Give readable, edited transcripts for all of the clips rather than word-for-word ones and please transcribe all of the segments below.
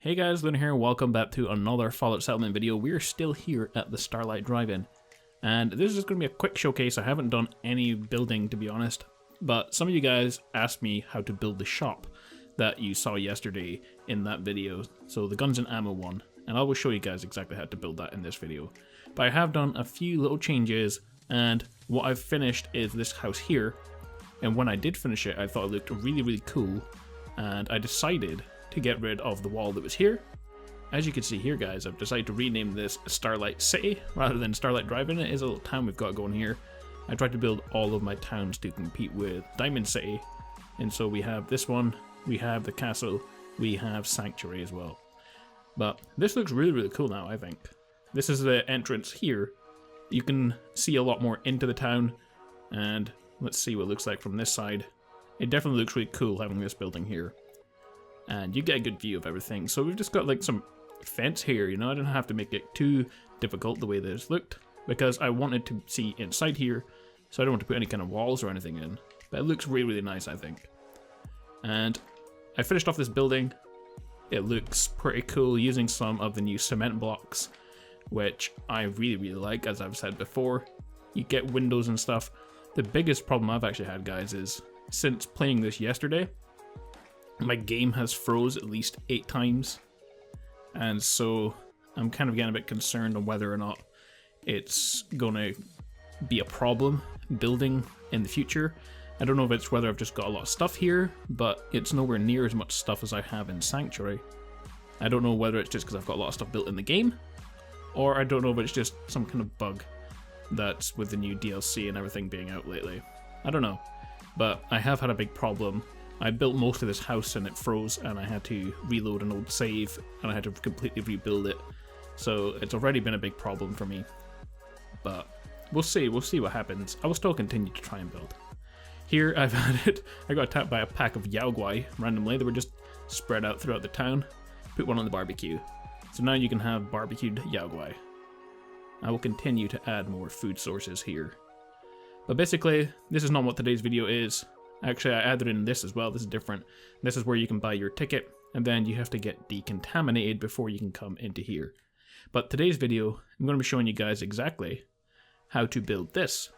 Hey guys, Luna here, welcome back to another Fallout Settlement video. We're still here at the Starlight Drive-In, and this is just going to be a quick showcase. I haven't done any building, to be honest, but some of you guys asked me how to build the shop that you saw yesterday in that video, so the guns and ammo one, and I will show you guys exactly how to build that in this video. But I have done a few little changes, and what I've finished is this house here, and when I did finish it, I thought it looked really cool, and I decided to get rid of the wall that was here. As you can see here, guys, I've decided to rename this Starlight City rather than Starlight Drive-In. It is a little town we've got going here. I tried to build all of my towns to compete with Diamond City, and so we have this one, we have the castle, we have Sanctuary as well. But this looks really cool now, I think. This is the entrance here. You can see a lot more into the town, and let's see what it looks like from this side. It definitely looks really cool having this building here. And you get a good view of everything. So we've just got like some fence here, you know, I didn't have to make it too difficult the way this looked, because I wanted to see inside here, so I don't want to put any kind of walls or anything in. But it looks really nice, I think. And I finished off this building. It looks pretty cool using some of the new cement blocks, which I really like, as I've said before. You get windows and stuff. The biggest problem I've actually had, guys, is since playing this yesterday, my game has froze at least 8 times, and so I'm kind of getting a bit concerned on whether or not it's gonna be a problem building in the future. I don't know if it's whether I've just got a lot of stuff here, but it's nowhere near as much stuff as I have in Sanctuary. I don't know whether it's just because I've got a lot of stuff built in the game, or I don't know if it's just some kind of bug that's with the new DLC and everything being out lately. I don't know, but I have had a big problem. I built most of this house and it froze, and I had to reload an old save and I had to completely rebuild it. So it's already been a big problem for me. But we'll see what happens. I will still continue to try and build. Here I've had it, I got attacked by a pack of Yaogwai randomly. They were just spread out throughout the town. Put one on the barbecue. So now you can have barbecued Yaogwai. I will continue to add more food sources here. But basically, this is not what today's video is. Actually, I added in this as well. This is different. This is where you can buy your ticket, and then you have to get decontaminated before you can come into here. But today's video, I'm going to be showing you guys exactly how to build this.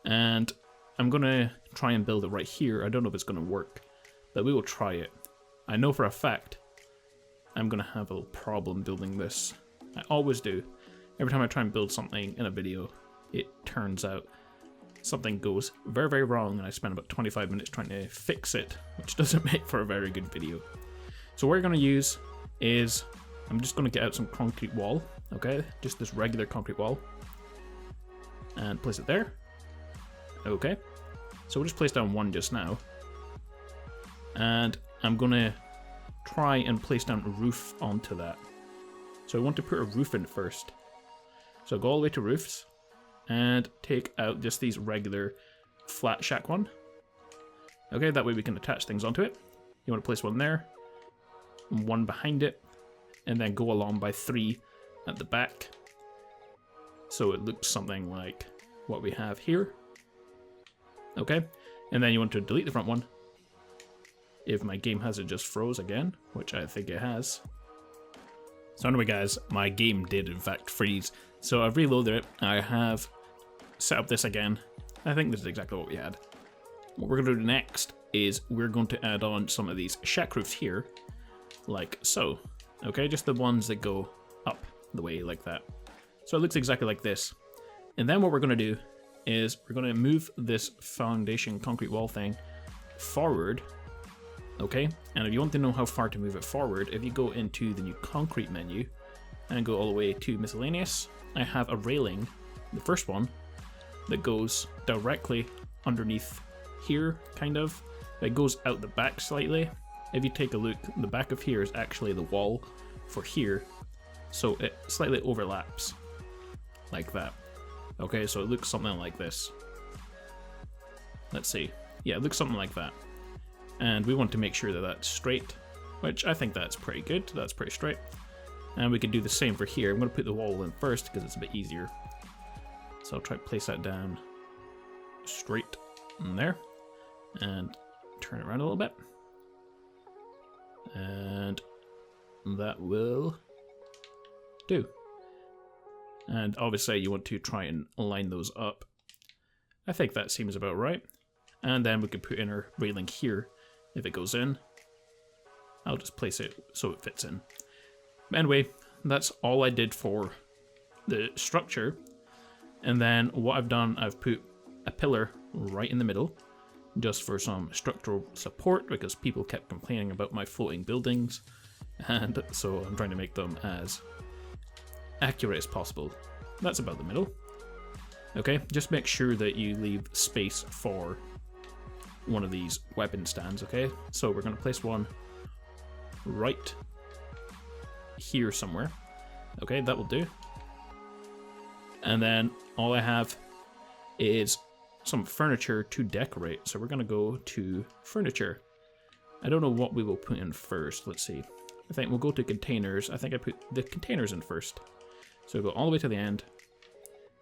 And I'm going to try and build it right here. I don't know if it's going to work, but we will try it. I know for a fact I'm going to have a little problem building this. I always do. Every time I try and build something in a video, it turns out something goes very wrong, and I spend about 25 minutes trying to fix it, which doesn't make for a very good video. So what we're going to use is, I'm just going to get out some concrete wall, okay, just this regular concrete wall, and place it there. Okay, so we'll just place down one just now, and I'm going to try and place down a roof onto that. So I want to put a roof in first, so go all the way to roofs, and take out just these regular flat shack one. Okay, that way we can attach things onto it. You want to place one there, and one behind it, and then go along by 3 at the back. So it looks something like what we have here. Okay, and then you want to delete the front one. If my game hasn't just froze again, which I think it has. So anyway, guys, my game did in fact freeze. So I've reloaded it. I have set up this again. I think this is exactly what we had. What we're going to do next is we're going to add on some of these shack roofs here, like so. Okay, just the ones that go up the way like that. So it looks exactly like this. And then what we're going to do is we're going to move this foundation concrete wall thing forward. Okay, and if you want to know how far to move it forward, if you go into the new concrete menu and go all the way to miscellaneous, I have a railing, the first one, that goes directly underneath here, kind of. It goes out the back slightly. If you take a look, the back of here is actually the wall for here, so it slightly overlaps, like that. Okay, so it looks something like this. Let's see. Yeah, it looks something like that. And we want to make sure that that's straight, which I think that's pretty good. That's pretty straight. And we can do the same for here. I'm going to put the wall in first because it's a bit easier. So I'll try to place that down straight in there. And turn it around a little bit. And that will do. And obviously you want to try and line those up. I think that seems about right. And then we can put in our railing here if it goes in. I'll just place it so it fits in. Anyway, that's all I did for the structure. And then what I've done, I've put a pillar right in the middle just for some structural support because people kept complaining about my floating buildings. And so I'm trying to make them as accurate as possible. That's about the middle. Okay, just make sure that you leave space for one of these weapon stands, okay? So we're going to place one right here somewhere. Okay, that will do. And then all I have is some furniture to decorate. So we're going to go to furniture. I don't know what we will put in first. Let's see. I think we'll go to containers. I think I put the containers in first. So we'll go all the way to the end.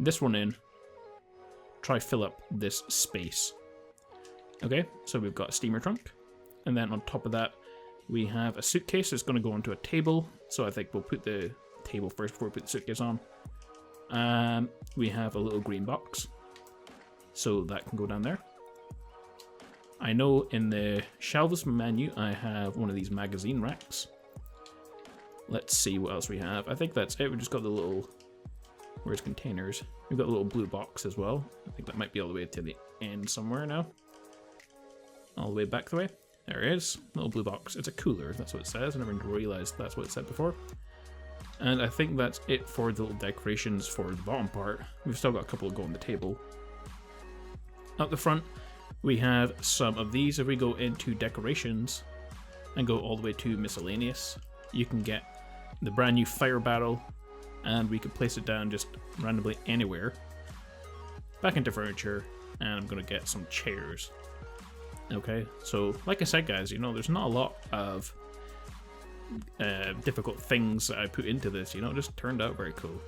This one in. Try fill up this space. Okay, so we've got a steamer trunk. And then on top of that, we have a suitcase that's going to go onto a table. So I think we'll put the table first before we put the suitcase on. We have a little green box. So that can go down there. I know in the shelves menu, I have one of these magazine racks. Let's see what else we have. I think that's it. We just got the little... Where's containers? We've got a little blue box as well. I think that might be all the way to the end somewhere now. All the way back the way. There it is. Little blue box. It's a cooler. That's what it says. I never realized that's what it said before. And I think that's it for the little decorations for the bottom part. We've still got a couple to go on the table. Up the front, we have some of these. If we go into decorations and go all the way to miscellaneous, you can get the brand new fire barrel, and we can place it down just randomly anywhere. Back into furniture, and I'm going to get some chairs. Okay, so like I said, guys, you know, there's not a lot of difficult things that I put into this, you know, it just turned out very cool.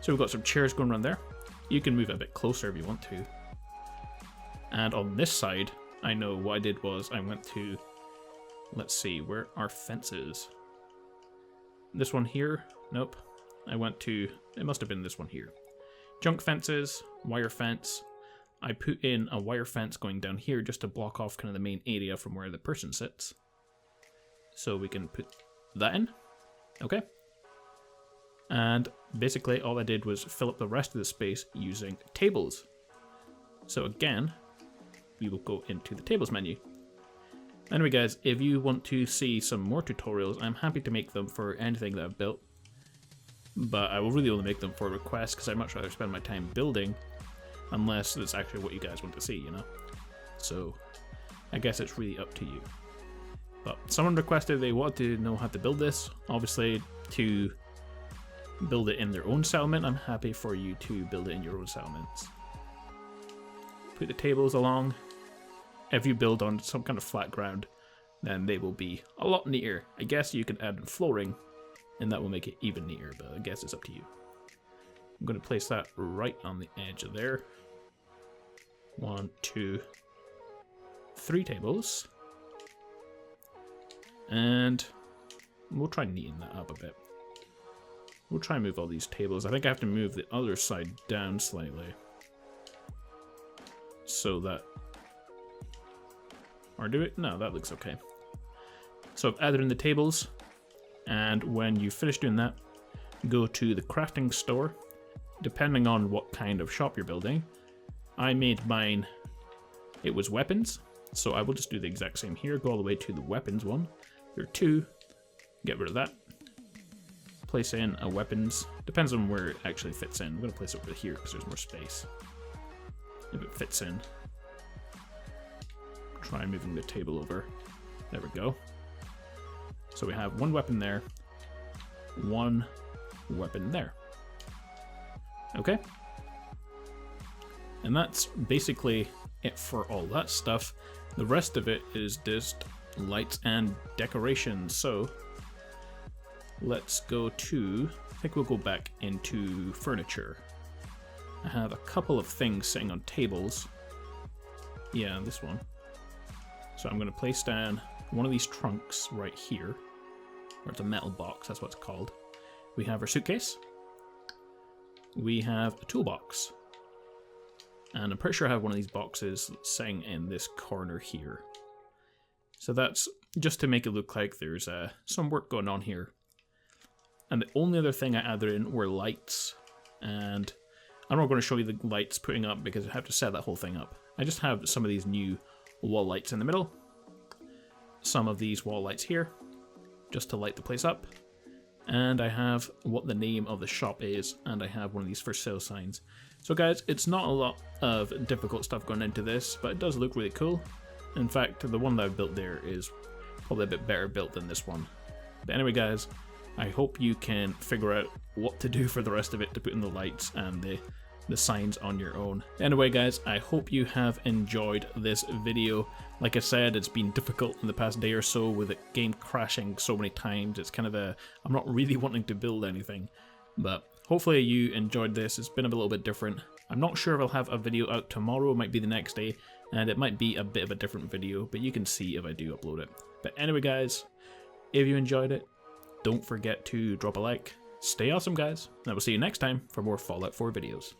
So we've got some chairs going around there. You can move it a bit closer if you want to. And on this side, I know what I did was I went to, let's see, where are fences? This one here? Nope. I went to, it must have been this one here. Junk fences, wire fence. I put in a wire fence going down here just to block off kind of the main area from where the person sits. So we can put that in. Okay. And basically all I did was fill up the rest of the space using tables. So again, we will go into the tables menu. Anyway guys, if you want to see some more tutorials, I'm happy to make them for anything that I've built. But I will really only make them for requests because I'd much rather spend my time building unless that's actually what you guys want to see, you know? So I guess it's really up to you. But someone requested they wanted to know how to build this. Obviously, to build it in their own settlement, I'm happy for you to build it in your own settlements. Put the tables along. If you build on some kind of flat ground, then they will be a lot neater. I guess you can add in flooring, and that will make it even neater, but I guess it's up to you. I'm going to place that right on the edge of there. 1, 2, 3 tables. And we'll try neaten that up a bit. We'll try and move all these tables. I think I have to move the other side down slightly. So that... Or do it? No, that looks okay. So I've added in the tables. And when you finish doing that, go to the crafting store. Depending on what kind of shop you're building. I made mine, it was weapons. So I will just do the exact same here. Go all the way to the weapons one. There are 2. Get rid of that. Place in a weapons. Depends on where it actually fits in. I'm going to place it over here because there's more space. If it fits in. Try moving the table over. There we go. So we have 1 weapon there. 1 weapon there. Okay. And that's basically it for all that stuff. The rest of it is just lights and decorations. So let's go to, I think we'll go back into furniture. I have a couple of things sitting on tables. Yeah, this one. So I'm going to place down one of these trunks right here. or it's a metal box, that's what it's called. We have our suitcase. We have a toolbox. And I'm pretty sure I have one of these boxes sitting in this corner here. So that's just to make it look like there's some work going on here. And the only other thing I added in were lights. And I'm not going to show you the lights putting up because I have to set that whole thing up. I just have some of these new wall lights in the middle. Some of these wall lights here, just to light the place up. And I have what the name of the shop is, and I have one of these for sale signs. So guys, it's not a lot of difficult stuff going into this, but it does look really cool. In fact, the one that I've built there is probably a bit better built than this one. But anyway guys, I hope you can figure out what to do for the rest of it to put in the lights and the signs on your own. Anyway guys, I hope you have enjoyed this video. Like I said, it's been difficult in the past day or so with the game crashing so many times. It's kind of I'm not really wanting to build anything, but hopefully you enjoyed this. It's been a little bit different. I'm not sure if I'll have a video out tomorrow, it might be the next day, and it might be a bit of a different video, but you can see if I do upload it. But anyway guys, if you enjoyed it, don't forget to drop a like. Stay awesome guys, and I will see you next time for more Fallout 4 videos.